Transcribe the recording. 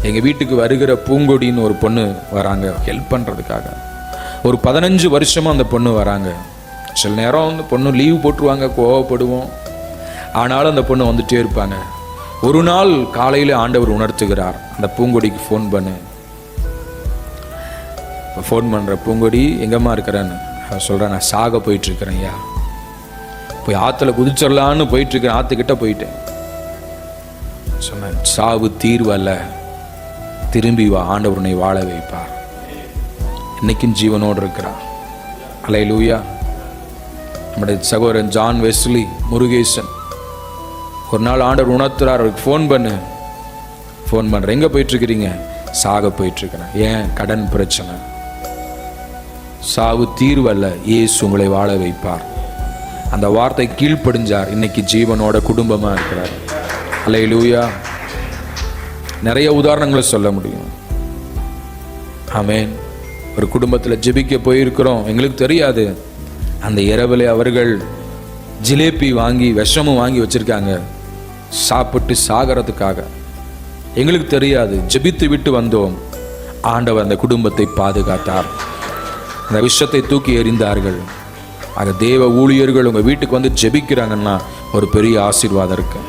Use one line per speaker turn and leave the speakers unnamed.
எங்கள் வீட்டுக்கு வருகிற பூங்கொடின்னு ஒரு பொண்ணு வராங்க ஹெல்ப் பண்ணுறதுக்காக. ஒரு 15 வருஷமாக அந்த பொண்ணு வராங்க. சில நேரம் அந்த பொண்ணு லீவ் போட்டுருவாங்க, கோவப்படுவோம். ஆனாலும் அந்த பொண்ணு வந்துட்டே இருப்பாங்க. ஒரு நாள் காலையில் ஆண்டவர் உணர்த்துகிறார், அந்த பூங்கொடிக்கு ஃபோன் பண்ணுற பூங்கொடி எங்கம்மா இருக்கிறேன்னு சொல்கிறேன். நான் சாக போயிட்டுருக்கிறேன் ஐயா, போய் ஆற்றுல குதிச்சிடலான்னு போயிட்டுருக்கிறேன். ஆற்றுக்கிட்ட போயிட்டேன். சொன்னேன், சாவு தீர்வல்ல, திரும்பி வா, ஆண்டவர் உன்னை வாழ வைப்பார். இன்னைக்கும் ஜீவனோடு இருக்கிறார். அல்லேலூயா. நம்முடைய சகோதரன் ஜான் வெஸ்லி முருகேசன் ஒரு நாள் ஆண்டவர் உணர்த்துறார், அவருக்கு ஃபோன் பண்ணுறேன். எங்கே போயிட்டுருக்கிறீங்க? சாக போயிட்டுருக்கிறேன். ஏன்? கடன் பிரச்சனை. சாவு தீர்வல்ல, இயேசு உங்களை வாழ வைப்பார். அந்த வார்த்தை கீழ்ப்படிஞ்சார். இன்னைக்கு ஜீவனோட குடும்பமாக இருக்கிறார். அல்லேலூயா. நிறைய உதாரணங்களை சொல்ல முடியும். ஆமென். ஒரு குடும்பத்தில் ஜெபிக்க போயிருக்கிறோம், எங்களுக்கு தெரியாது. அந்த இரவில் அவர்கள் ஜிலேபி வாங்கி விஷமும் வாங்கி வச்சிருக்காங்க சாப்பிட்டு சாகிறதுக்காக. எங்களுக்கு தெரியாது. ஜெபித்து விட்டு வந்தோம். ஆண்டவர் அந்த குடும்பத்தை பாதுகாத்தார். அந்த விஷத்தை தூக்கி எறிந்தார்கள். ஆக தேவ ஊழியர்கள் உங்கள் வீட்டுக்கு வந்து ஜெபிக்கிறாங்கன்னா ஒரு பெரிய ஆசீர்வாதம் இருக்கு.